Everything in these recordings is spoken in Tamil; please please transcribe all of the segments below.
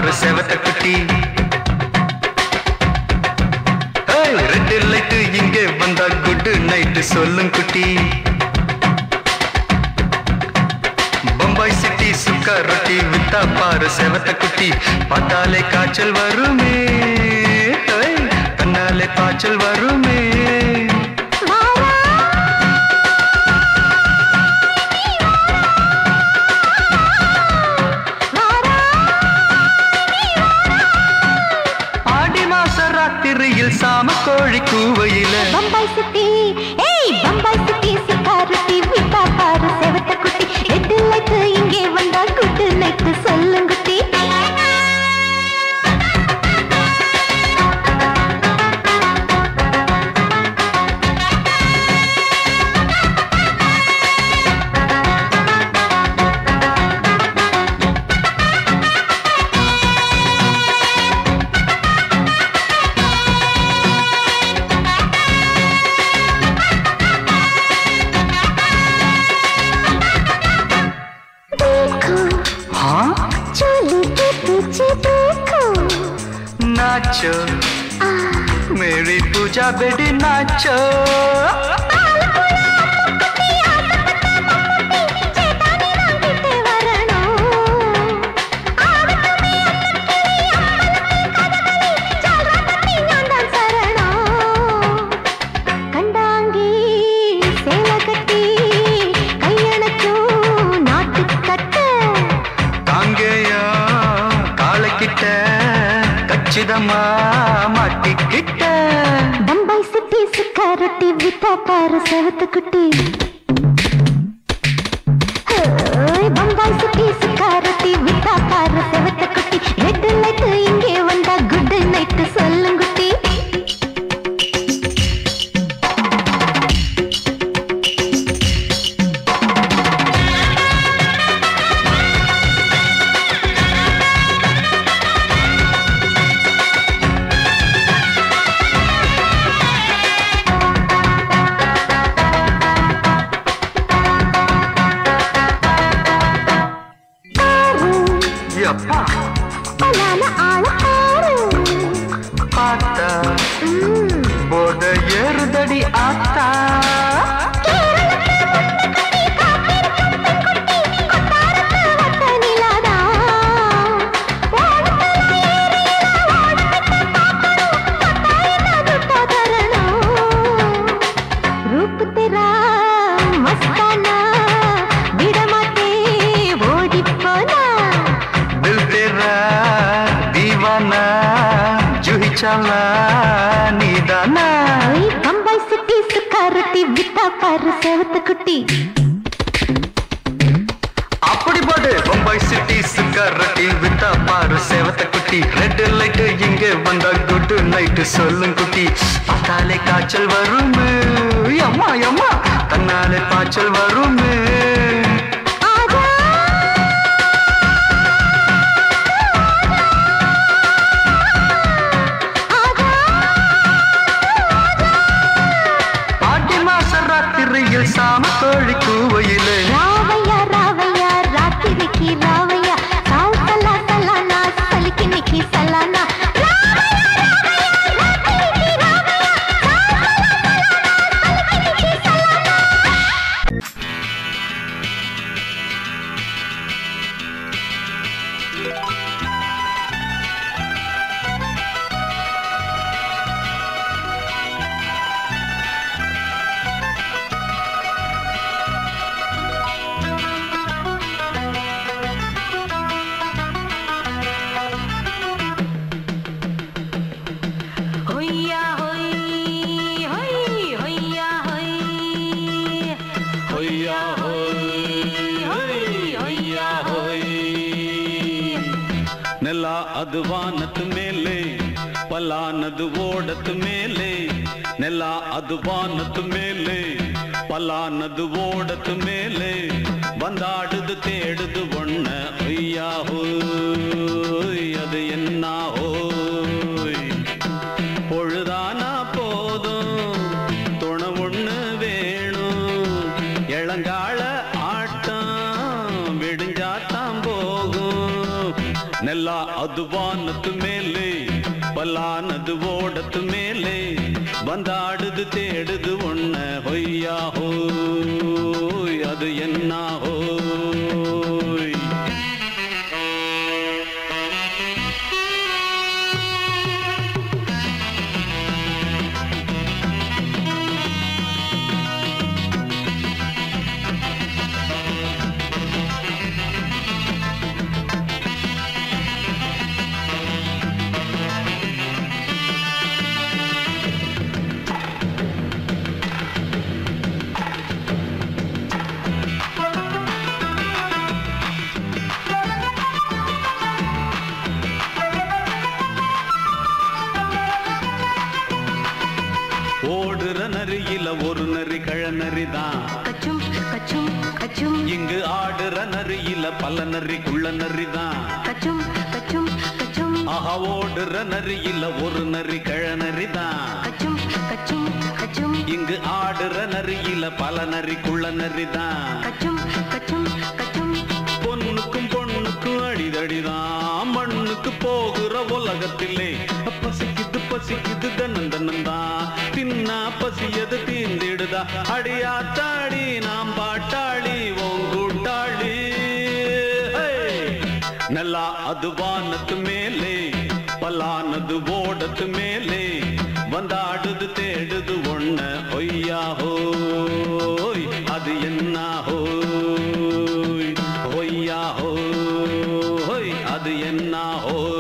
பாரு செவத்த குட்டி. ரெட் லைட் இங்கே வந்தா குட் நைட் சொல்லும் குட்டி. பம்பாய் சிட்டி சுக்கா ரொட்டி வித்தா பாரு செவத்த குட்டி. பார்த்தாலே காய்ச்சல் வருமே, கண்ணாலே காய்ச்சல் வருமே. ஆடி மாச ராத்திரியில் சாம கோழி கூவையில பம்பாய் சிட்டி, பம்பாய் சிட்டி சுக்கா ரொட்டி வித்தா பாரு செவத்த குட்டி. ரெட் லைட் இங்கே வந்தா குட் நைட் சொல்லும் குட்டி. नाचो मेरी पूजा बेटी नाचो. பம்பாய் சிட்டி சுக்கா ரொட்டி வித்தா பாரு செவத்த குட்டி. பம்பாய் சிட்டி சுக்கா ரொட்டி வித்தா பாரு செவத்த குட்டி. ரெட் லைட் இங்கே வந்தா குட் நைட் சொல்லும் குட்டி. போத ஏறுதடி ஆத்தா. रूप तेरा मस्ताना बिड़माते ओडी पोना. दिल तेरा दीवाना जूही चला नीदाना. बम्बाई सिटी सुखा रोटी विता पार सेवत कुटी. அப்படி போடு பம்பாய் சிட்டி சுக்கா ரொட்டி வித்தா பாரு செவத்த குட்டி. ரெட் லைட் இங்கே வந்தா குட் நைட் சொல்லும் குட்டி. பார்த்தாலே காய்ச்சல் வருமே, அம்மா அம்மா கண்ணாலே காய்ச்சல் வருமே. ஆடி மாச ராத்திரியில் சாம கோழி கூவையில ராவையா ராவையா ராத்திரிக்கு ராவையா சால் சலா சலானா சலிக்கு நிக்கி சலானா. ನೆಲ ಅದು ವಾನದ ಮೇಲೆ ಪಲಾನದು ಓಡದ ಮೇಲೆ. ನೆಲ ಅದು ವಾನದ ಮೇಲೆ ಪಲಾನದು ಓಡದ ಮೇಲೆ. ಬಂದಾಡುದು தேடுது ஒண்ண ஐயா ஹோய் அது என்ன ஹோய். பொழுதானா போதும் துணை ஒண்ணு வேணும். இளங்கால ஆட்டம் விடிஞ்சாத்தான் போகும். ನೆಲ அது வானத்து மேலே பல்லானது ஓடத்து மேலே வந்தாடுது தேடுது ஒன்ன ஹொய்யா ஹோய் அது என்ன ஹோய் ஓடுற நரியில ஒரு நரி கழநரிதான் கச்சும் கச்சும் கச்சும் இங்கு ஆடுற நரியில பல நரி குள்ள நரிதான் கச்சும் கச்சும் கச்சும் ஆஹா ஓடுற நரியில ஒரு நரி கழநரிதான் கச்சும் கச்சும் கச்சும் இங்கு ஆடுற நரியில பல நரி குள்ள நரிதான் கச்சும் கச்சும் கச்சும் பொண்ணுக்கும் பொண்ணுக்கும் அடிதடிதான் மண்ணுக்கு போகிற உலகத்திலே பசிக்குது பசிக்குது தன்னந்தன்னந்தான் தின்னா பசியது தீந்திடுதா அடியாத்தாடி நாம் பாட்டாளி ஓங்கூட்டாளி நல்லா அது வானத்து மேலே பல்லானது ஓடத்து மேலே வந்தாடுது தேடுது ஒண்ண ஒய்யா ஹோய் அது என்ன ஹோய் ஒய்யா ஹோய் அது என்ன ஹோய்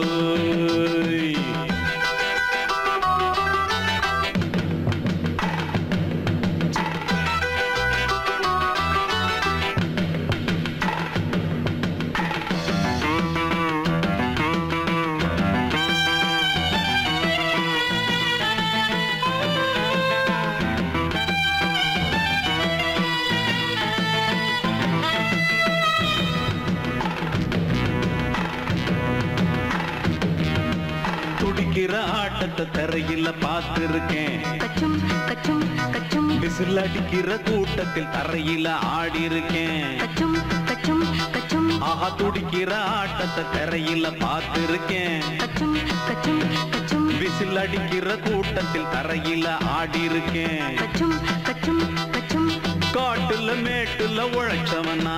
துடிக்கிற ஆட்டத்தை தரையில பார்த்திருக்கேன் கச்சும் கச்சும் கச்சும் விசில் அடிக்கிற கூட்டத்தில் தரையில ஆடி இருக்கேன் கச்சும் கச்சும் கச்சும் ஆஹா துடிக்கிற ஆட்டத்தை தரையில பார்த்திருக்கேன் கச்சும் கச்சும் கச்சும் விசில் அடிக்கிற கூட்டத்தில் தரையில ஆடி இருக்கேன் கச்சும் கச்சும் கச்சும் காட்டுல மேட்டுல உழைச்சவனா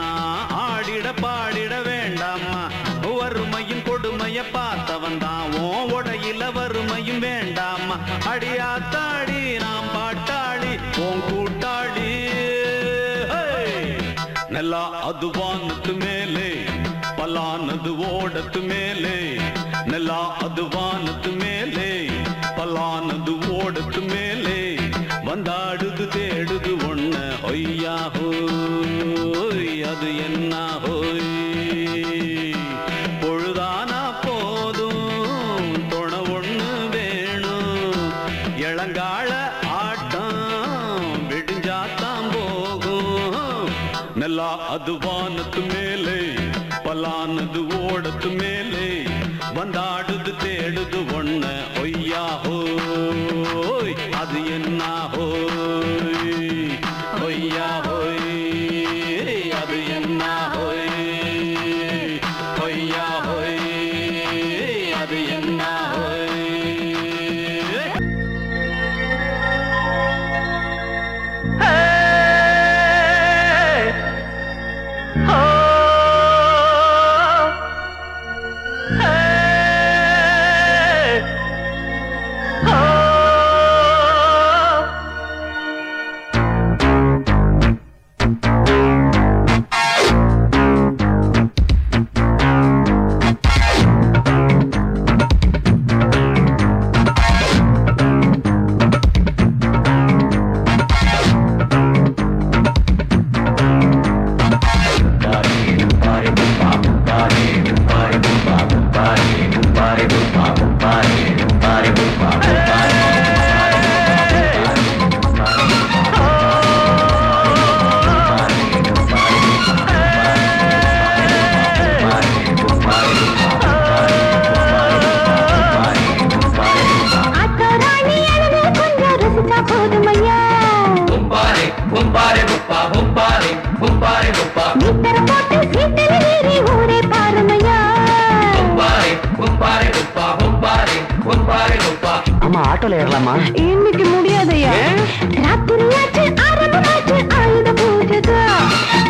ஆடிட பாடிட வேண்டாமா வறுமையும் கொடுமைய பார்த்தவன் தான் உடையில வறுமையும் வேண்டாமா அடியாத்தாடி நாம் பாட்டாளி உன் கூட்டாளி நல்லா அது வானத்து மேலே பல்லானது ஓடத்து மேலே நல்லா அது வானத்து மேலே பல்லானது ஓடத்து மேலே வந்தாடுது தேடுது ஒண்ண ஒய்யா ஹோய் அது என்ன ஹோய் பொழுதானா போதும் துணை ஒண்ணு வேணும் இளங்கால ஆட்டம் விடிஞ்சாத்தான் போகும் நல்லா அது வானத்து மேலே பல்லானது ஓடத்து மேலே வந்தாடுது தேடுது ஒண்ண ஒய்யா ஹோய் அது என்ன ஹோய் ஒய்யா ஹோய் அது என்ன ஹோய் ஒய்யா ஹோய் அது என்ன ஹோய் மீட்டர் போட்டு சீட்டல் ஏறி ஊரே பாருமையா ஆமா ஆட்டோல ஏறலாமா? இன்னைக்கு முடியாதையா? ராத்திரியாச்சு ஆரம்பமாச்சு ஆயுத பூஜைதா.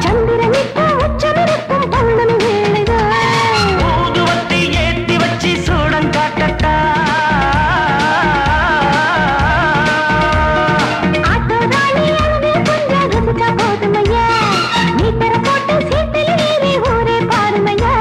சந்திரன் இப்ப உச்சமிருக்கும் பௌர்ணமி வேளைதா. ஊதுவத்தி ஏத்தி வச்சு சூடம் காட்டட்டா. ஆட்டோ ராணி அழகே கொஞ்சம் ருசிச்சா போதுமையா. நீ தர போட்டு சீட்டில் ஏறி ஊரே பாருமையா.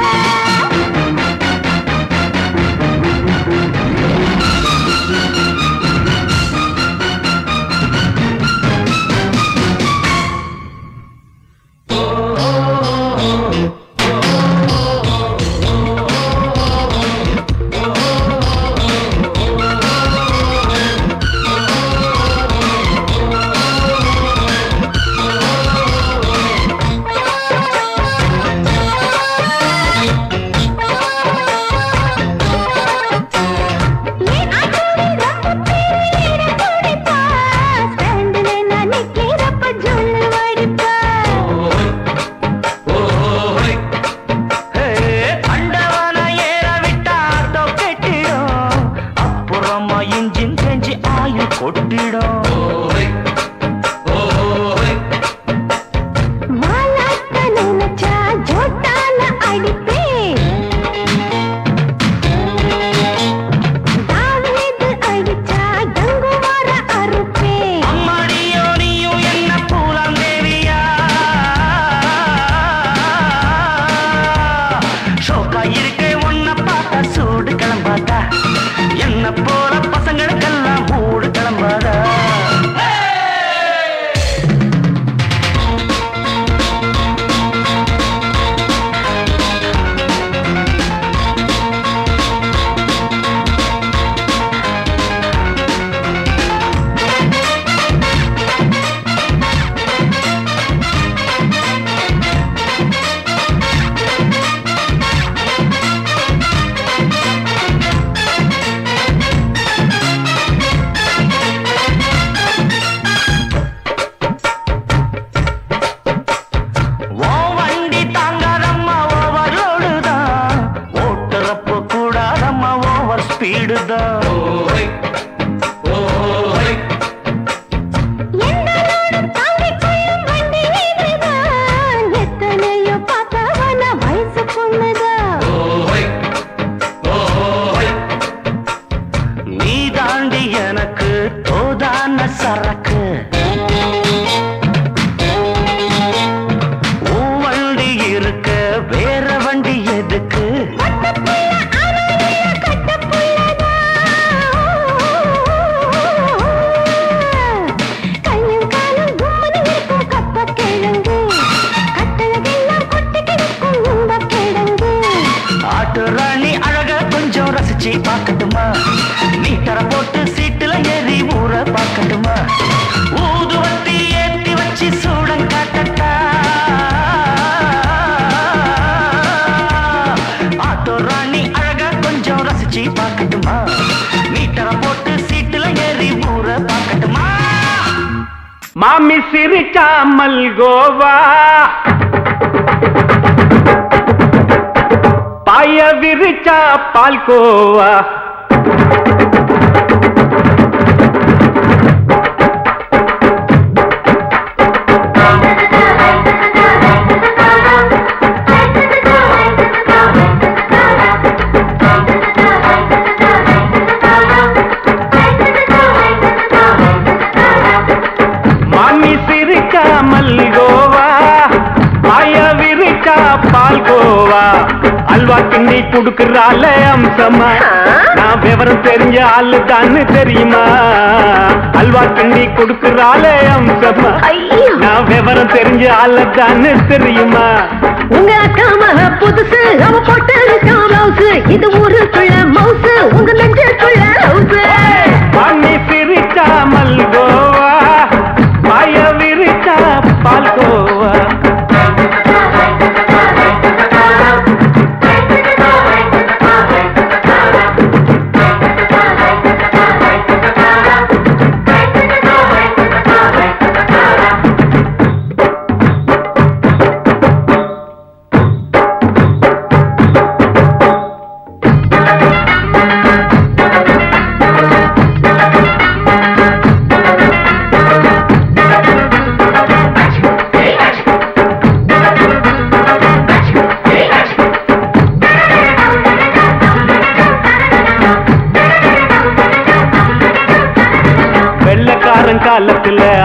மாமி சிரிக்காமல் கோவா பாய விரிச்சா பால்கோவா அல்வா கிண்டி குடுக்கறால அம்சமா நான் விவரம் தெரிஞ்ச ஆளு தான்னு தெரியுமா அல்வா கிண்டி குடுக்கறால அம்சமா நான் விவரம் தெரிஞ்ச ஆளு தான்னு தெரியுமா உங்க அக்கா மக புதுசு அவ போட்டு பிளவுஸ் இது ஊருக்குள்ள மவுசு உங்க நெஞ்சுக்குள்ள ஹவுஸ் பண்ணி சிரிச்சா மல்கோவா பாய விரிச்சா பால்கோவா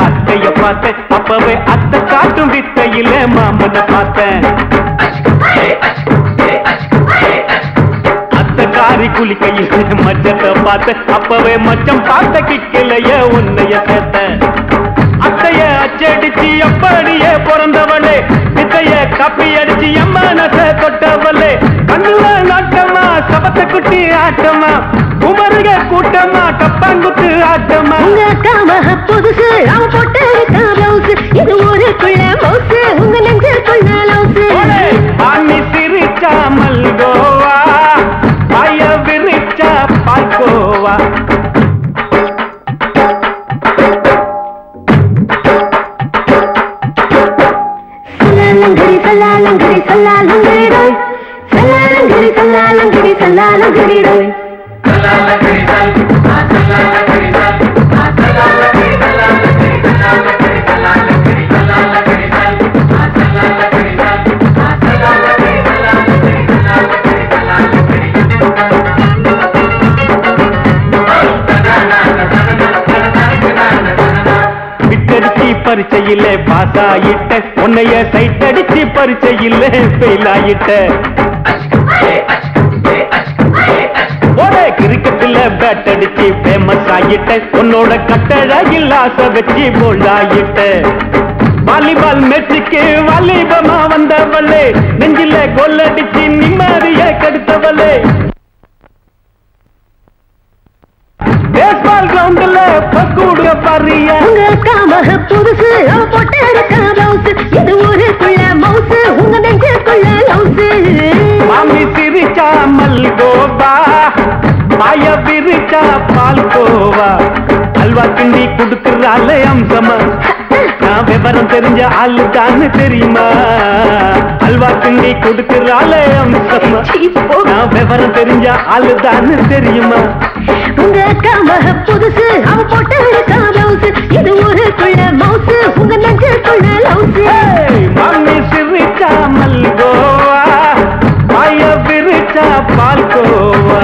அத்தைய பார்த்தேன், அப்பவே அத்தை காட்டும் வித்தையில மாமனை பார்த்தேன். அத்தை காரி குளிக்கையில் மச்சத்தை பார்த்தேன், அப்பவே மச்சம் பார்த்த கிக்கலைய உன்னைய சேர்த்தேன். அத்தைய அச்சடிச்சு அப்படியே பிறந்தவளே, வித்தைய காப்பி அடிச்சு எம்மனச தொட்டவளே. கண்ணுல நாட்டமா சபத்த குட்டி ஆட்டமா, குமருக கூட்டமா கப்பாங்குத்து ஆட்டமா. உங்க அக்காம புதுசு அவ போட்டு பிளவுஸ், இது ஊருக்குள்ள மவுசு உங்க நெஞ்சுக்குள்ள லவுசு. ஆணி சிரிச்சா மல்கோவா, பாய விரிச்சா பால்கோவா. சல்லாலங்கடி சல்லாலங்கடி ரோய், சல்லாலங்கடி சல்லாலங்கடி சல்லாலங்கடி ரோய். சல்லாலங்கடி சல் சல்லாலங்கடி சல் சல்லாலங்கடி சல்லாலங்கடி சல்லாலங்கடி சல்லாலங்கடி சல்லாலங்கடி சல் சல்லாலங்கடி சல் சல்லாலங்கடி சல்லாலங்கடி சல்லாலங்கடி சல்லாலங்கடி. விட்டடிச்சு பரிச்சையில பாசாயிட்ட, உன்னைய சைட் அடிச்சு பரிச்சையில ஃபெயிலாயிட்ட. ஒரே கிரிக்கெட்ல பேட் அடிச்சு ஃபேமஸ் ஆயிட்ட, உன்னோட கட்டழகில் ஆசை வச்சு போல்ட் ஆயிட்ட. வாலிபால் மேட்சுக்கு வாலிபமா வந்தவளே, நெஞ்சில கோல் அடிச்சு நிம்மதிய கெடுத்தவளே. பேஸ்பால் கிரவுண்ட்ல பக்கூட பாரியா. உங்க அக்காம புதுசு அவ போட்டு பிளவுஸ், இது ஊருக்குள்ள மவுசு உங்க நெஞ்சுக்குள்ள லவுசு. மாமி சிரிச்சா மல்கோவா, பாய விரிச்சா பால்கோவா. அல்வா கிண்டி குடுக்கறால அம்சமா, நான் விவரம் தெரிஞ்ச ஆளு தான் தெரியுமா. அல்வா கிண்டி குடுக்கறால அம்சமா, நான் விவரம் தெரிஞ்ச ஆளு தான் தெரியுமா. உங்க அக்காம புதுசு அவ போட்டு பிளவுஸ், இது ஊருக்குள்ள மவுசு உங்க நெஞ்சுக்குள்ள லவுசு. மாமி சிரிச்சா மல்கோவா, பாய விரிச்சா பால்கோவா.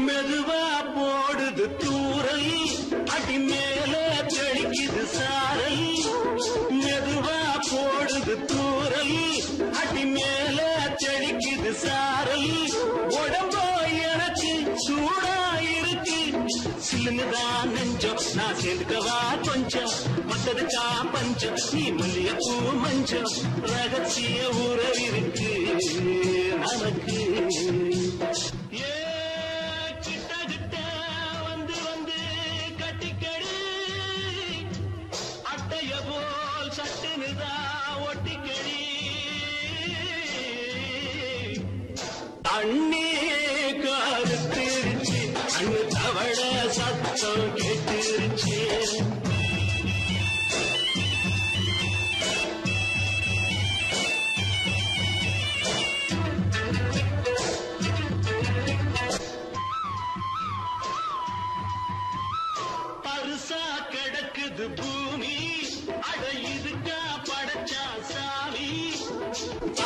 மெதுவா போடுது தூரல், அடி மேல தெளிக்குது சாரல். மெதுவா போடுது தூரல், அடி மேல தெளிக்குது சாரல். உடம்போ எனக்கு சூடா இருக்கு, சில்லுதான் நெஞ்சம் நான் சேர்ந்துக்கவா கொஞ்சம். மத்ததுக்கா பஞ்சம், நீ மல்லிகைப்பூ மஞ்சம். ரகசிய உறவிருக்கு நமக்கு. தண்ணி கருத்திருச்சு, அண்ணு தவள சத்தம் கேட்டுருச்சு. கிடக்குது பூமி அட இதுக்கா படைச்சா சாமி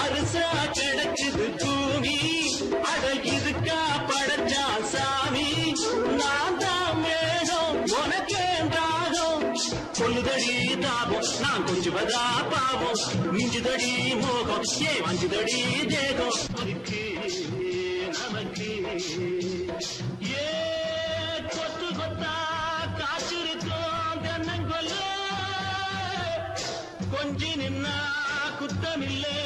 அரிசா கிடக்குது பூமி அட இதுக்கா படைச்சா சாமி நான் தான் மேகம் உனக்கே தாகம் கொல்லுதடி தாபம் நான் கொஞ்சுவதா பாவம் மிஞ்சுதடி மோகம் ஏ வஞ்சுதடி தேகம் அதுக்கு நமக்கு ஏ கொத்து கொத்தா காற்றிருக்கோம் தென்னங்கொல்ல கொஞ்சி நின்னா குத்தமில்லே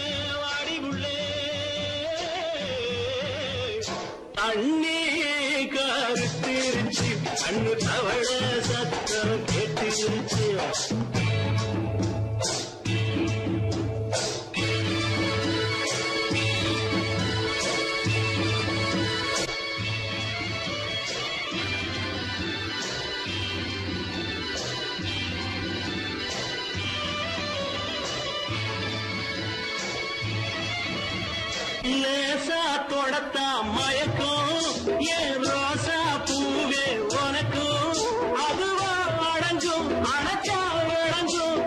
வாடி உள்ளே அண்ணே கருத்திருச்சு கண்ணு தவழ சத்தம் கேட்டிருச்சு லேசா தொடத்தா மயக்கும் ஏன் ரோசா பூவே உனக்கும் அதுவா அடங்கும் அணைச்சா விளங்கும்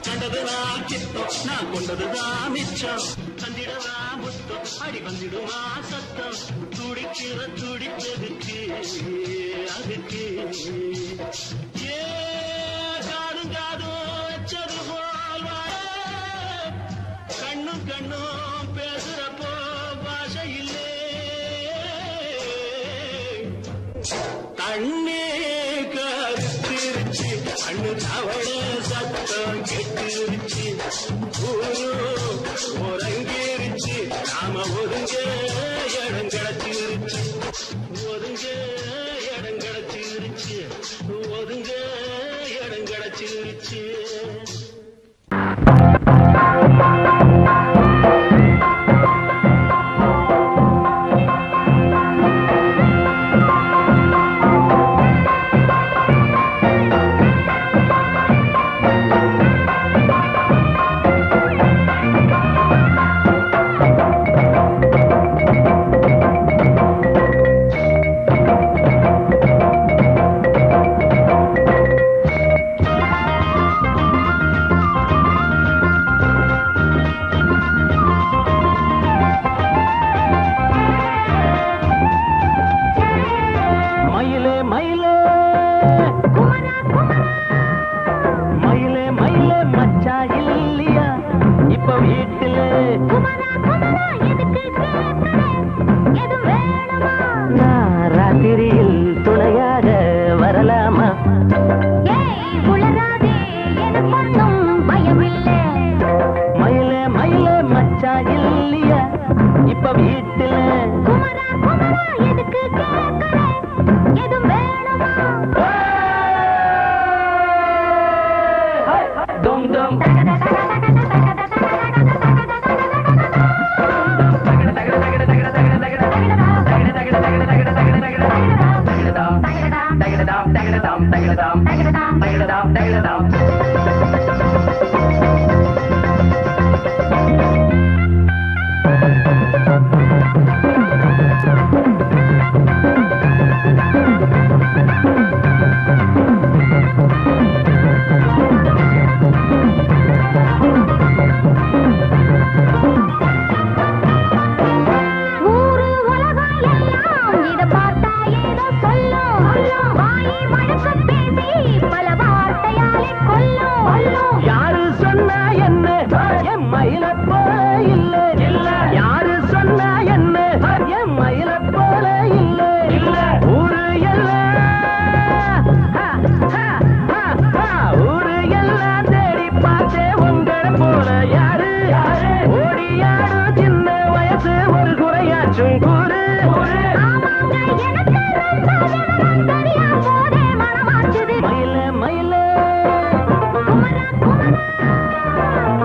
கண்டதுதான் கித்தம் நான் கொண்டதுதான் மிச்சம் தந்திடவா முத்தம் அடி வந்திடுமா சத்தம் துடிக்கிற துடிப்பதுக்கு அதுக்கு ஏ காதும் காதும் வச்சது போல் கண்ணும் கண்ணும் பேசுறப்போ பாஷை இல்லே தண்ணே கருத்திருச்சு கண்ணு தவள சத்தம் கெட்டிருச்சு ஒருங்கிருச்சு நாம ஒதுங்க இடம் கிடச்சிருச்சு ஒதுங்க இடம் கிடச்சிருச்சு ஒதுங்க இடம் கிடச்சிருச்சு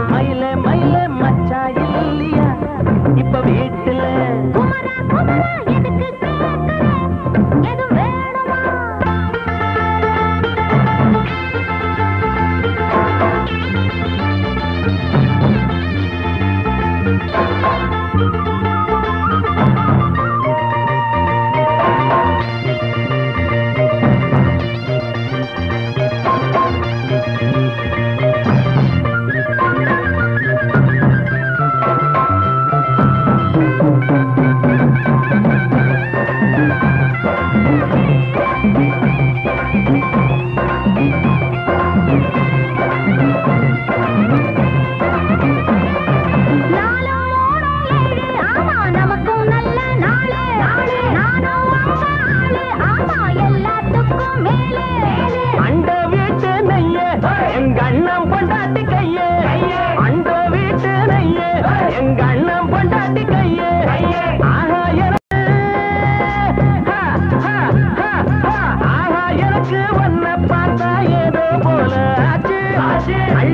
மயிலே மயிலே மச்சா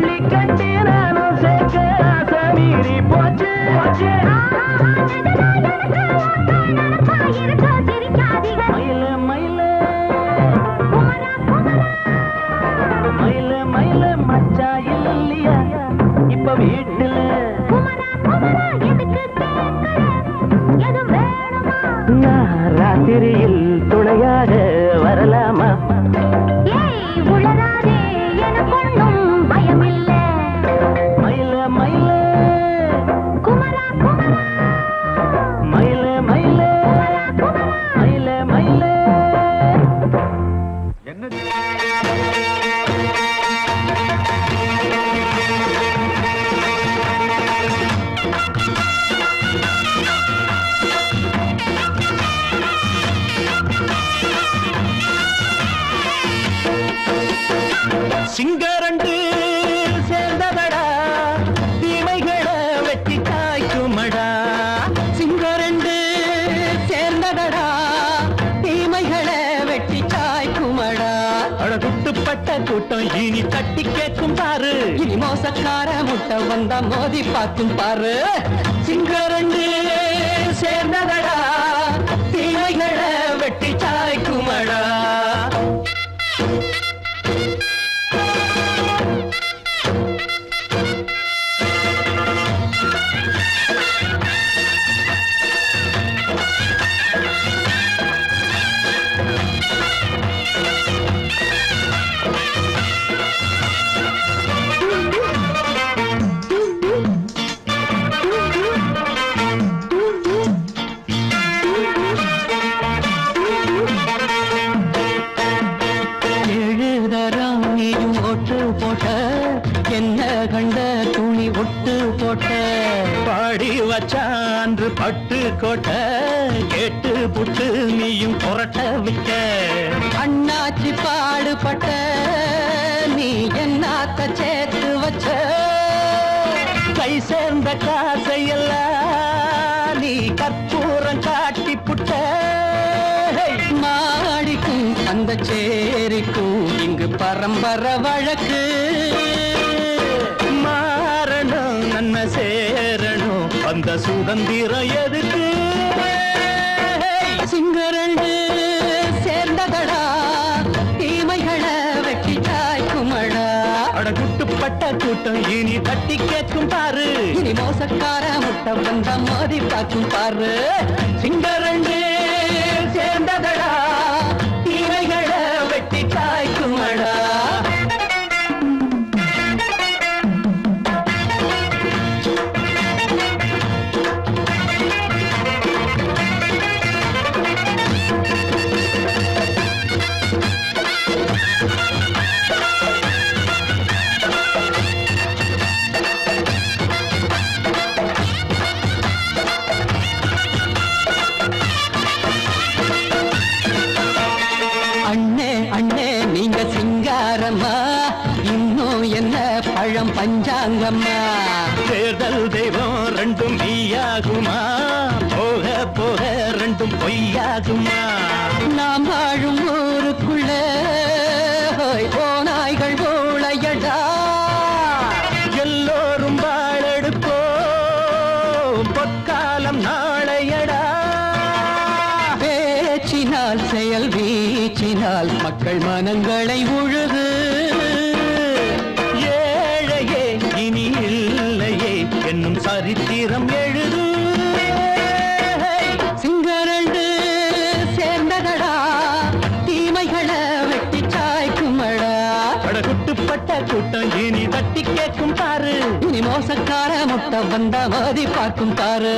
சொல்லி கட்டி நானும் சேர்க்க ஆசை மீறி போச்சு மயில மயில மயில மயில மச்சா இல்லையா இப்ப வீட்டுல நான் ராத்திரியில் துணையாக வரலாமா மயில மயில மயில மயில மயில மயில என்னது சிங்கரண்டு சேர்ந்ததடா தீமைகளை வெட்டி காய்க்குமடா சிங்கரண்டு சேர்ந்ததடா தீமைகளை வெட்டி காய்க்குமடா அழகுட்டுப்பட்ட கூட்டம் இனி தட்டி கேட்கும் பாரு இனி மோசக்கார முட்டை வந்தா மோதி பார்க்கும் பாரு சிங்கரண்டு சேர்ந்ததடா தீமைகளை வெட்டி காய்க்குமடா என்ன கண்ட துணி ஒட்டு போட்ட பாடி வச்சான்று பட்டு கோட்ட கேட்டு புட்டு நீயும் புரட்ட விட்ட அண்ணாச்சி பாடுபட்ட நீ என்னாத்த சேர்த்து வச்ச கை சேர்ந்த காசையெல்லாம் நீ கற்பூரம் காட்டி புட்ட மாடிக்கும் அந்த சேரிக்கும் இங்கு பரம்பரை வழக்கு மாறணும் நன்மை சேரணும் அந்த சுதந்திரம் எதுக்கு சிங்கரண்டு சேர்ந்ததடா தீமைகளை வெட்டி காய்க்குமடா அடகுட்டுப்பட்ட கூட்டம் இனி தட்டி கேட்கும் பாரு இனி மோசக்கார முட்டை வந்த மோதி பார்க்கும் பாரு சிங்கரண்டு சேர்ந்ததடா தீமைகளை வெட்டி காய்க்குமடா இன்னும் என்ன பழம் பஞ்சாங்கம்மா தேர்தல் தெய்வம் ரெண்டும் மெய்யாகுமா போக போக ரெண்டும் பொய்யாகுமா நாம் வாழும் ஊருக்குள்ள ஓநாய்கள் ஊழையடா எல்லோரும் வாழெடுப்போ பொற்காலம் நாளையடா பேச்சினால் செயல் வீச்சினால் மக்கள் மனங்களை உழுது ஏழையே இனி இல்லையே என்னும் சரித்திரம் எழுது சிங்கரண்டு சேர்ந்ததடா தீமைகளை வெட்டி சாய்க்குமடா அடகுட்டுப்பட்ட கூட்டம் இனி தட்டி கேட்கும் பாரு இனி மோசக்கார முட்டை வந்த மோதி பார்க்கும் பாரு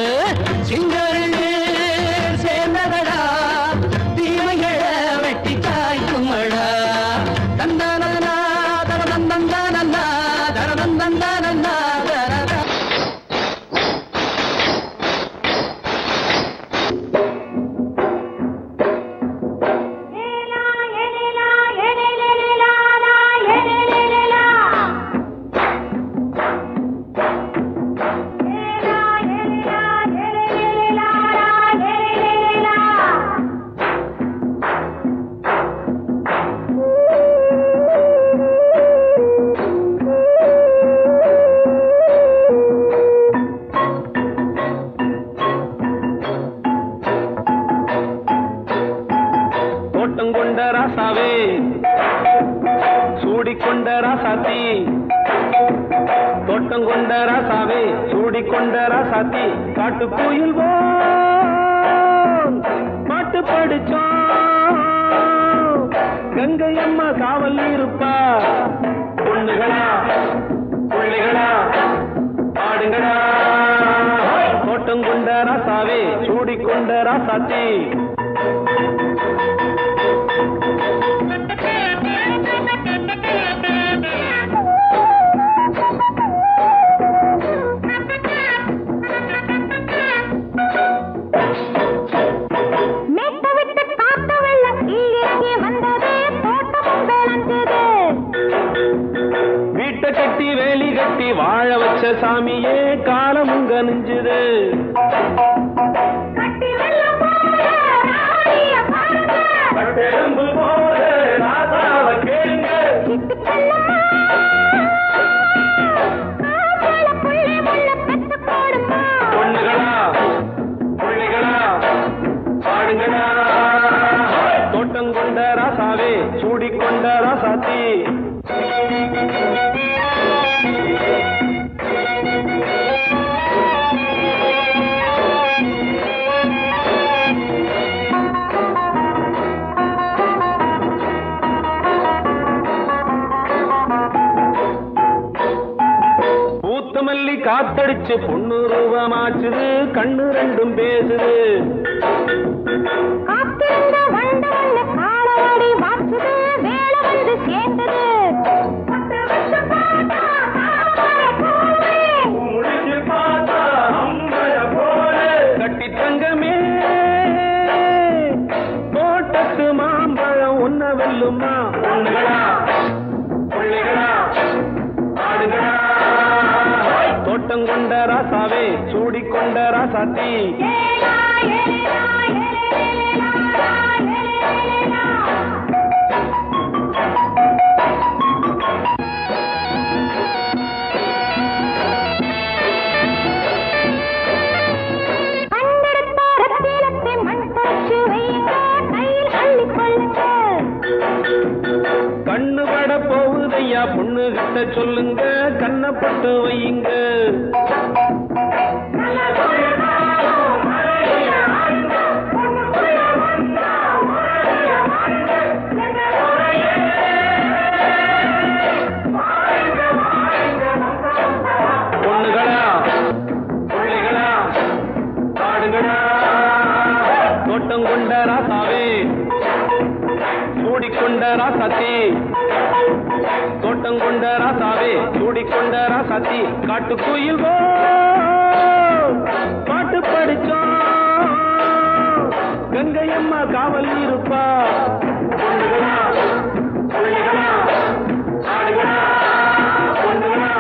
சிங்கரண்டு சேர்ந்ததடா தீமைகளை வெட்டி சாய்க்குமடா தந்தானா தரதந்தந்தானா தரதந்தந்தானா la கொண்ட ராசாத்தி தோட்டம் கொண்ட ராசாவே சூடிக்கொண்ட ராசாத்தி காட்டு கோயில் பாட்டு படிச்சோம் கங்கை அம்மா காவல் இருப்பா பொண்ணுகளா பிள்ளைகளா ஆடுங்களா தோட்டம் கொண்ட ராசாவே சூடிக்கொண்ட ராசாத்தி கட்டி வேலி கட்டி வாழ வச்ச சாமியே காலமும் கனிஞ்சுது பொண்ணுகளா பிள்ளைகளா பாடுங்களா தோட்டம் கொண்ட ராசாவே சூடிக்கொண்ட ராசாத்தி மல்லி காத்தடிச்சு பொண்ணு ரூபமாச்சுது கண்ணு ரெண்டும் பேசுது கட்டி தங்கமே தோட்டத்து மாம்பழம் ஒன்ன வெல்லுமா பொண்ணுகளா பிள்ளைகளா ஆடுகளா தோட்டம் கொண்ட ராசாவே சூடிக்கொண்ட ராசாத்தி கண்ணு பட போகுதையா பொண்ணு கிட்ட சொல்லுங்க கண்ணப்பட்டு வையுங்க பொண்ணுகளா பிள்ளைகளா பாடுங்களா தோட்டம் கொண்ட ராசாவே சூடிக்கொண்ட ராசாத்தி தோட்டம் கொண்ட ராசாவே சூடிக்கொண்ட ராசாத்தி காட்டு கோயில் பாட்டு படிச்சோம் கங்கை அம்மா காவல் இருப்பா பொண்ணுகளா பிள்ளைகளா ஆடுகளா பொண்ணுகளா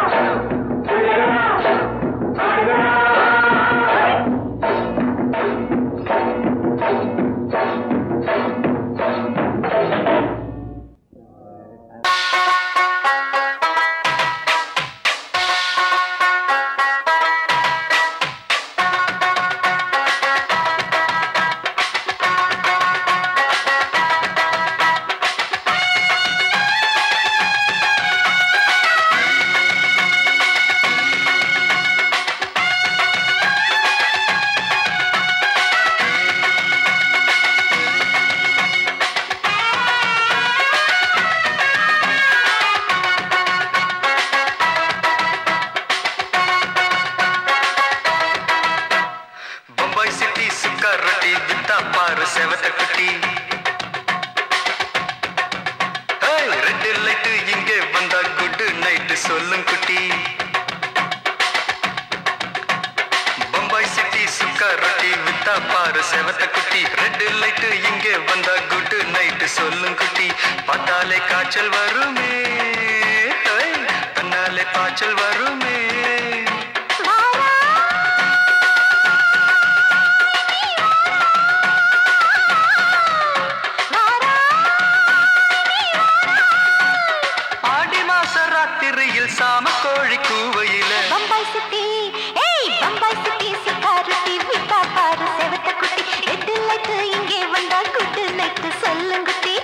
பிள்ளைகளா ஆடுகளா சொல்லும் குட்டி பம்பாய் சிட்டி சுக்காரட்டி வித்தா பாரு செவத்த குட்டி ரெட் லைட் இங்கே வந்தா குட் நைட் சொல்லும் குட்டி பார்த்தாலே காய்ச்சல் வருமே தன்னாலே பாய்ச்சல் வருமே சாம கோழி கூவையில பம்பாய் சிட்டி பம்பாய் சிட்டி சுக்காரட்டி வித்தா பாரு செவத்த குட்டி ரெட் லைட் இங்கே வந்தா குட் நைட் சொல்லும் குட்டி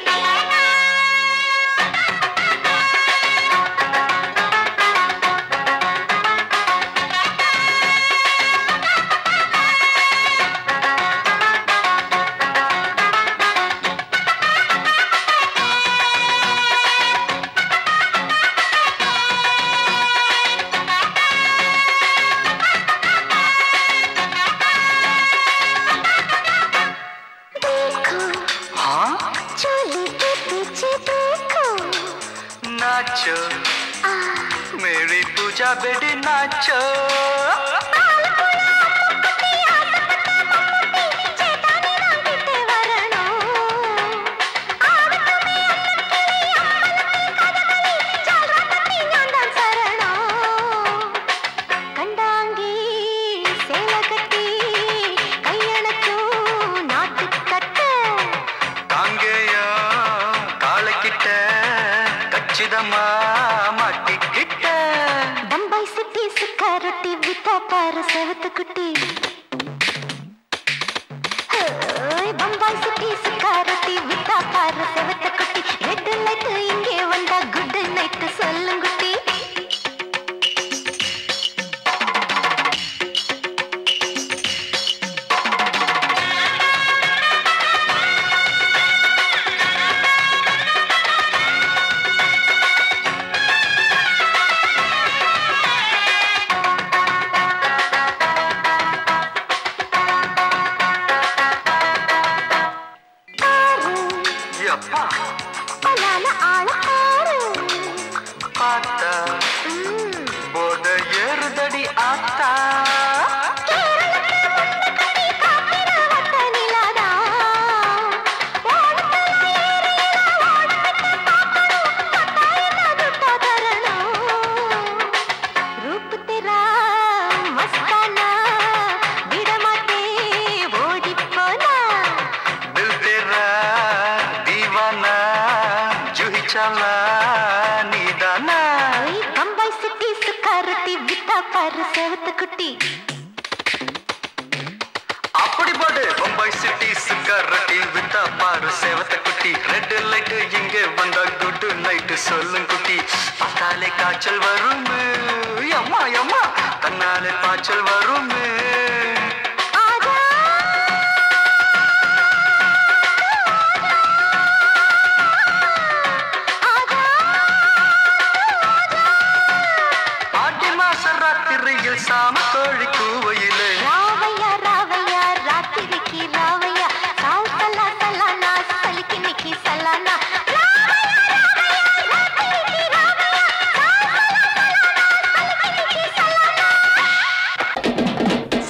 जा बेटी नाचो बम्बई सिटी सुखा रोटी बिता पार सेवत कुटी बम्बई सिटी सुखा रोटी बिता पार सेवत कुटी रेड लाइट इंगे वंदा गुड नाइट सोल्लुंगुटी அப்படி போடு பம்பாய் சிட்டி சிகரெட்டி வித்தா பாரு சேவத்த குட்டி ரெட் லைட் இங்கே வந்தா குட் நைட் சொல்லும் குட்டி பார்த்தாலே காய்ச்சல் வரும் அம்மா அம்மா தன்னாலே பாய்ச்சல் வரும் ஆடி மாச ராத்திரியில் சாம கோழி கூவையிலே ராவையா ராவையா ராத்திரிக்கு ராவையா சால் சலா சலானா சலிக்கு நிக்கி சலானா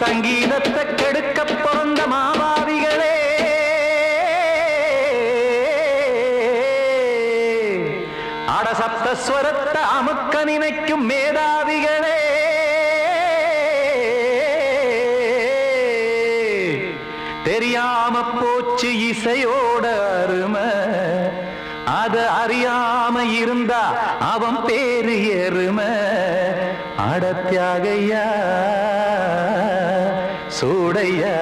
சங்கீதத்தை கெடுக்க பிறந்த மாவாவிகளே அடசப்தஸ்வரத்தை அமுக்க நினைக்கும் மேதாவிகளே தெரியாம போச்சு இசையோட அருமை அது அறியாம இருந்தா அவன் பேரு எருமை அடத்தியாகையா சூடையா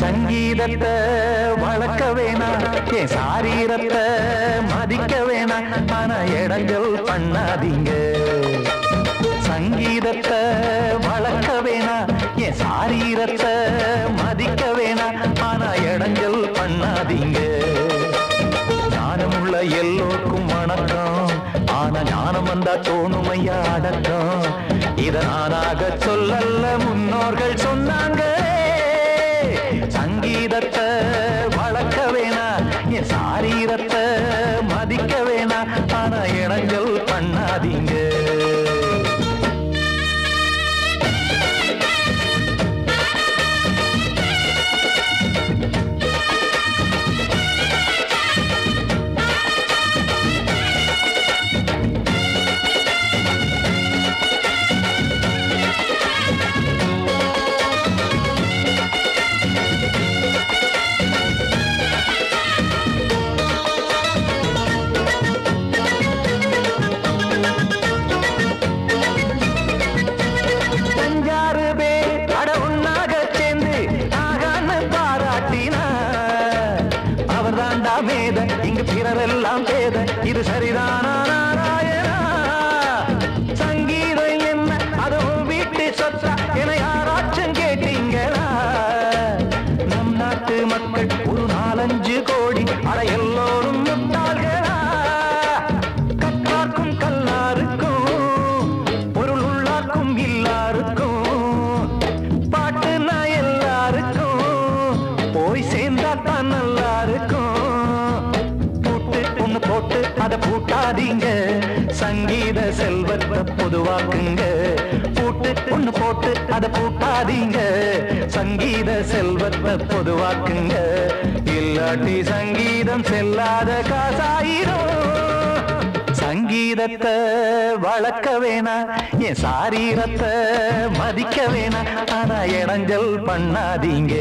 சங்கீதத்தை வளர்க்க வேணாம் என் சாரீரத்தை மதிக்க வேணாம் ஆனா இடங்கள் பண்ணாதீங்க சங்கீதத்தை வளர்க்க வேணாம் என் சாரீரத்தை மதிக்க வேணாம் ஆனா இடங்கள் பண்ணாதீங்க ஞானமுள்ள எல்லோருக்கும் வணக்கம் ஆனா ஞானம் வந்தா தோணுமையா அடக்கம் இத நானாக சொல்லல்ல முன்னோர்கள் சொன்னாங்க சங்கீதத்தை வளர்க்க வேணா என் சாரீரத்தை மதிக்க வேணா ஆனா இடங்கள் பண்ணாதீங்க இங்கு பிறரெல்லாம் பேத இது சரிதானா நாராயணா சங்கீதம் என்ன அதுவும் வீட்டு சொத்தா என யாராச்சும் கேட்டீங்களா நம் நாட்டு மக்கள் ஒரு 4-5 கோடி அட எல்லோரும் முட்டாள்களா கற்றார்க்கும் கல்லாருக்கும் பொருள் உள்ளார்க்கும் இல்லாருக்கும் பாட்டுனா எல்லாருக்கும் போய் சேர்ந்தா தான் நல்லா இருக்கும் போட்டு அதை பூட்டாதீங்க சங்கீத செல்வத்தை பொதுவாக்குங்க, பூட்டு ஒண்ணு போட்டு அதை பூட்டாதீங்க. சங்கீத செல்வத்தை பொதுவாக்குங்க, இல்லாட்டி சங்கீதம் செல்லாத காசாயிரும். சங்கீதத்தை வளர்க்க வேணா, என் சாரீரத்தை மதிக்க வேணா, ஆனா இடைஞ்சல் பண்ணாதீங்க.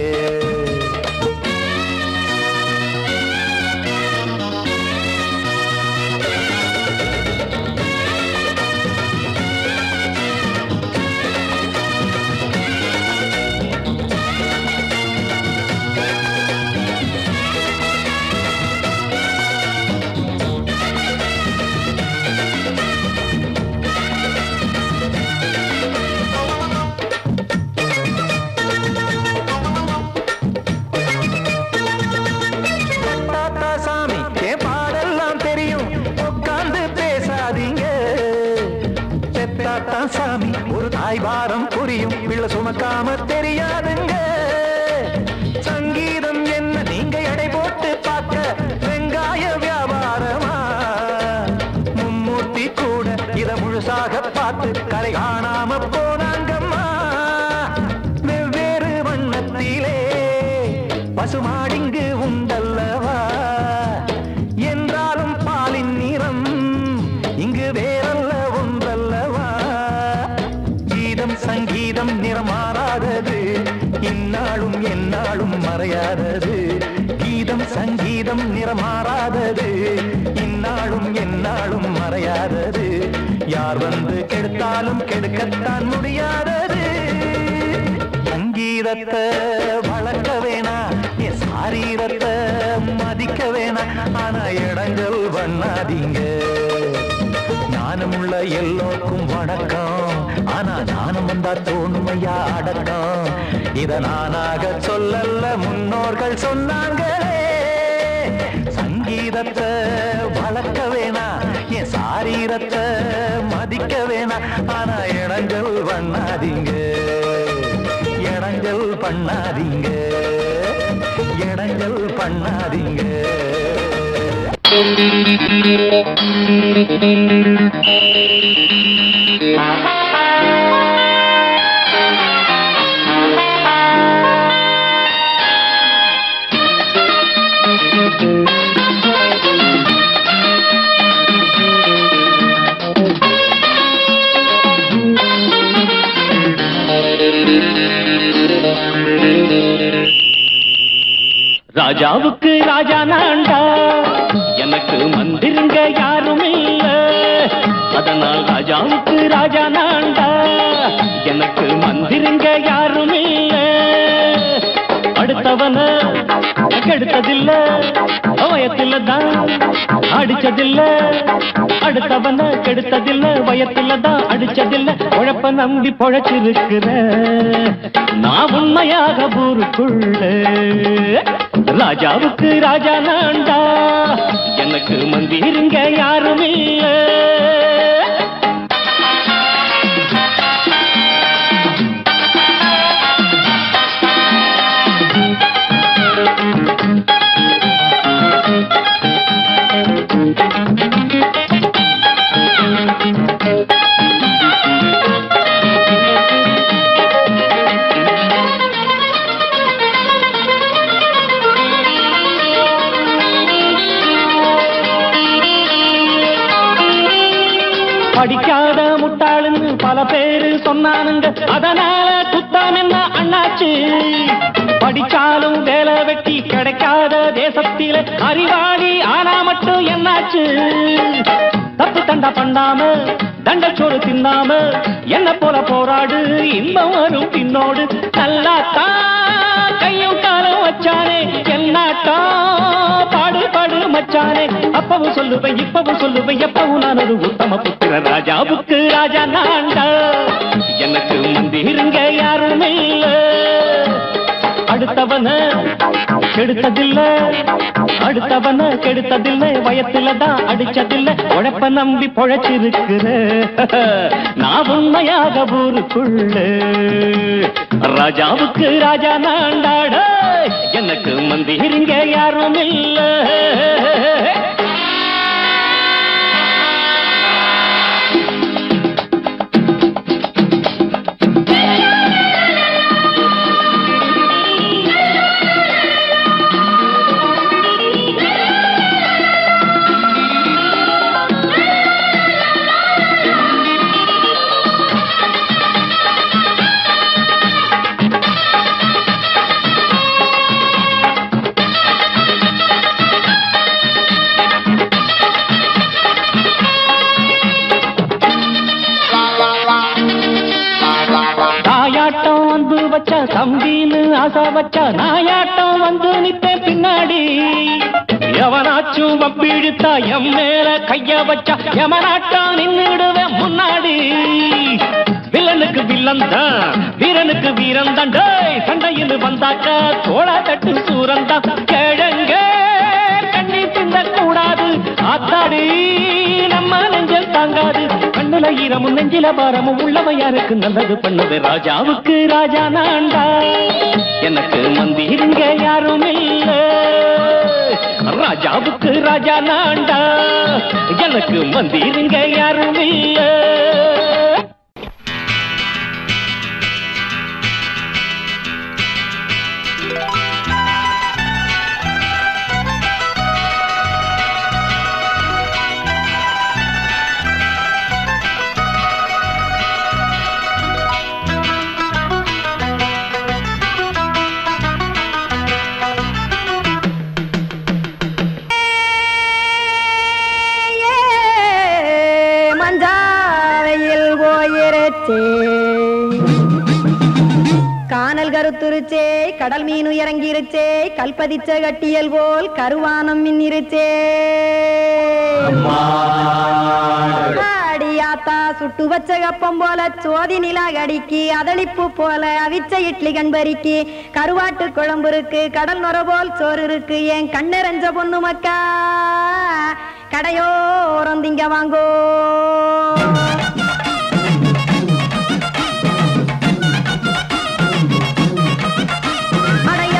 சாமி ஒரு தாய் பாரம் புரியும், பிள்ளை சுமக்காம தெரியாதுங்க. சங்கீதம் என்ன நீங்க எடை போட்டு பார்க்க வெங்காய வியாபாரமா? மும்மூர்த்தி கூட இத முழுசாக பார்த்து கரை காணாம போனாங்கம்மா. வெவ்வேறு வண்ணத்திலே பசுமாடிங்கு உண்டல்லவா, என்றாலும் பாலின் நிறம் இங்கு வேறல்ல ஒன்றல்லவா. சங்கீதம் நிறமாறாதது, இந்நாளும் எந்நாளும் மறையாதது. கீதம் சங்கீதம் நிறமாறாதது, இந்நாளும் எந்நாளும் மறையாதது. யார் வந்து கெடுத்தாலும் கெடுக்கத்தான் முடியாதது. சங்கீதத்தை வளர்க்க வேணா, என் சாரீரத்தை மதிக்க வேணா, ஆனா இடைஞ்சல் பண்ணாதீங்க. ஞானமுள்ள எல்லோருக்கும் வணக்கம், ஆனா ஞானம் வந்தா தோணுமையா அடக்கம். இத நானாக சொல்லல்ல, முன்னோர்கள் சொன்னாங்களே. சங்கீதத்தை வளர்க்க வேணா, என் சாரீரத்தை மதிக்க வேணா, ஆனா இடைஞ்சல் பண்ணாதீங்க. இடைஞ்சல் பண்ணாதீங்க, இடைஞ்சல் பண்ணாதீங்க. ராஜாவுக்கு ராஜா நான்டா, எனக்கு மந்திருங்க யாரும் இல்ல. அதனால் ராஜாவுக்கு ராஜா நான்டா, எனக்கு மந்திருங்க யாரும் இல்ல. அடுத்தவன கெடுத்ததில்ல, வயத்தில தான் அடிச்சதில்ல. அடுத்தவன கெடுத்ததில்ல, வயத்தில தான் அடிச்சதில்ல. உழைப்ப நம்பி பொழைச்சிருக்கிற நான் உண்மையாக ஊருக்குள்ள. ராஜாவுக்கு ராஜா நான்டா, எனக்கு மந்திருங்க யாரும் இல்ல. படிக்காத முட்டாளுன்னு பல பேரு சொன்னானுங்க, அதனால குத்தம் என்ன அண்ணாச்சு. படிச்சாலும் வேலை வெட்டி கிடைக்காத தேசத்தில அறிவாளி ஆனா மட்டும் என்னாச்சு. தப்பு தண்டா பண்ணாம தண்டச்சோறு தின்னாம என்ன போல போராடு, இன்பம் வரும் பின்னோடு. நல்லாத்தான் கையும் காலம் வச்சானே, என்னாட்டா பாடு பாடு மச்சானே. அப்பவும் சொல்லுவேன் இப்பவும் சொல்லுவேன், எப்பவும் நான் ஒரு உத்தம புத்திர. ராஜாவுக்கு ராஜா நான்டா, எனக்கு மந்திருங்க யாரும் இல்ல. அடுத்தவன கெடுத்ததில்ல, அடுத்தவன கெடுத்ததில்லை. வயத்துல தான் அடிச்சதில்லை, உழைப்ப நம்பி பொழைச்சிருக்கிற நான் உண்மையாக ஊருக்குள்ள. ராஜாவுக்கு ராஜா நான்டாட, எனக்கு மந்திருங்க யாரும் இல்ல. தம்பின்னு ஆசை வச்சா நாயாட்டம் வந்து நித்தேன் பின்னாடி. எவனாச்சும் வப்பிழுத்தா எம் மேல கைய வச்சா எவனாட்டம் நின்னுடுவேன் முன்னாடி. வில்லனுக்கு வில்லன் தான், வீரனுக்கு வீரன் தான். சண்டையில் வந்தாக்க தோளா தட்டு சூரன் தான். கிழங்க கண்ணி தின்ன கூடாது ஆத்தாடி, நம்ம நெஞ்சல் தாங்காது. கண்ணுல ஈரமும் நெஞ்சில பாரமும் உள்ளவன் யாருக்கு நல்லது பண்ணது. ராஜாவுக்கு ராஜா நான்டா, எனக்கு மந்திருங்க யாரும் இல்ல. ராஜாவுக்கு ராஜா நான்டா, எனக்கு மந்திருங்க யாரும் இல்ல. கானல் கருத்துருச்சே, கடல் மீன் இறங்கிருச்சே, கல்பதிச்ச கட்டியல் போல் கருவானம் மின்னிருச்சே. ஆடியாத்தா சுட்டு வச்ச கப்பம் போல சோதி நிலா கடிக்கு, அதளிப்பு போல அவிச்ச இட்லி கண்பறிக்கு, கருவாட்டு குழம்பு இருக்கு, கடல் நுர போல் சோறு இருக்கு. என் கண்ணெரஞ்ச பொண்ணு மக்கா கடையோரம் திங்க வாங்கோ.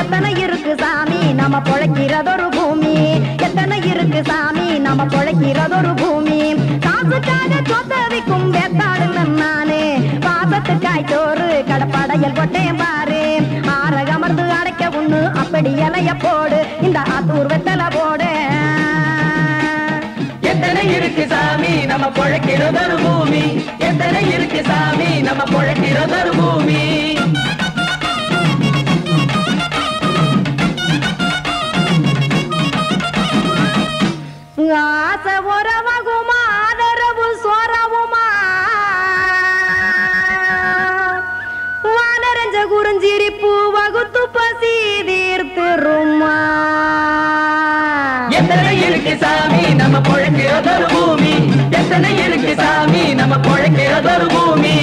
எத்தனை இருக்கு சாமி நம்ம பொழைக்கிறதொரு பூமி, எத்தனை இருக்கு சாமி நம்ம பொழைக்கிறதொரு பூமி. காசுக்காக சொத்தவிக்கும் வேத்தாடு நானு, பாசத்துக்காய் சோறு கடப்படையல் போட்டேன் பாரு. ஆற அமர்ந்து அடைக்க ஒண்ணு அப்படி இலைய போடு, இந்த ஆத்தூர் வெத்தலை போடு. எத்தனை இருக்கு சாமி நம்ம பொழைக்கிறதொரு பூமி, எத்தனை இருக்கு சாமி நம்ம பொழைக்கிறதொரு பூமி. ஆசை உறவகுமா ஆதரவு சோரவுமா, வானரஞ்ச குறிஞ்சிரிப்பு வகுத்து பசி தீர்த்துருமா. எத்தனை இருக்கு சாமி நம்ம பொழைக்கிறதொரு பூமி, எத்தனை இருக்கு சாமி நம்ம பொழைக்கிறதொரு பூமி.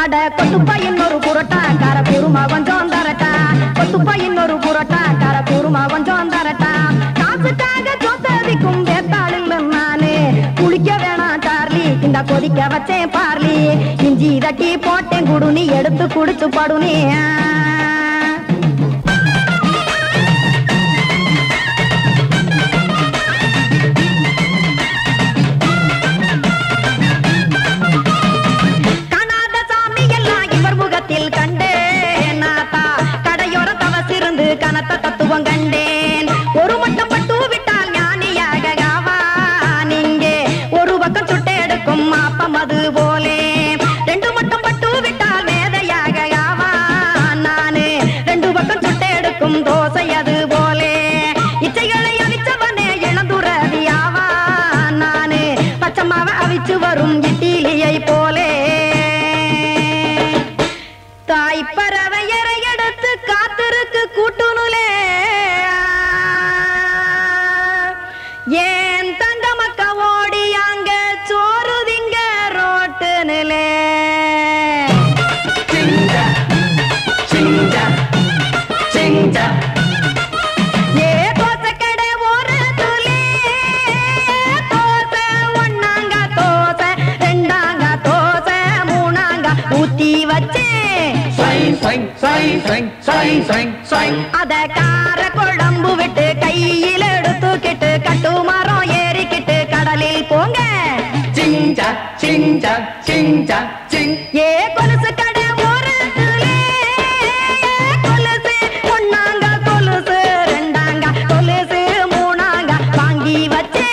அட கொத்துப்பா இன்னொரு புரோட்டா கார குருமா கொஞ்சம் தரட்டா, கொத்துப்பா இன்னொரு புரோட்டா கார குருமா கொஞ்சம் தரட்டா. காசுக்காக சொத்தவிக்கும் வேத்தாளில் நானு, குளிக்க வேணாம் சார்லி இந்த கொதிக்க வச்சேன் பார்லி. இஞ்சி தட்டி போட்டேன் குடுனி, எடுத்து குடிச்சு படுனி. கண்டேன் நாத்தா கடையோர தவசிருந்து கனத்த தத்துவம் கண்டேன். ஒரு மட்டம் பட்டு விட்டால் ஞானியாக நீங்கே, ஒரு பக்கம் சுட்டு எடுக்கும் மாப்பம் அது போலே. ரெண்டு மட்டம் பட்டு விட்டால் மேதையாக நானு, ரெண்டு பக்கம் சுட்டு எடுக்கும் தோசை அது போலே. இச்சைகளை அவிச்சவனே இளந்துறவியாவா நானு, பச்சமாவ அவிச்சு வரும் இட்டிலியை போலே. தாய் பறவையரை எடுத்து காத்திருக்கு கூட்டுனுலே, ஏன் தங்க மக்க ஓடி அங்க சோறுதிங்க ரோட்டு நிலே. ஏ தோசை கடை ஒரு துளி, தோசை ஒன்னாங்க தோசை, ரெண்டாங்க தோசை, மூணாங்க ஊத்தி வச்சே. அத கார குழம்பு விட்டு கையில் எடுத்துக்கிட்டு கட்டு மரம் ஏறிக்கிட்டு கடலில் போங்க. ஏ கொலுசு கடை ஒரு கொலுசு, ஒன்னாங்க கொலுசு, ரெண்டாங்க கொலுசு, மூணாங்க வாங்கி வச்சே.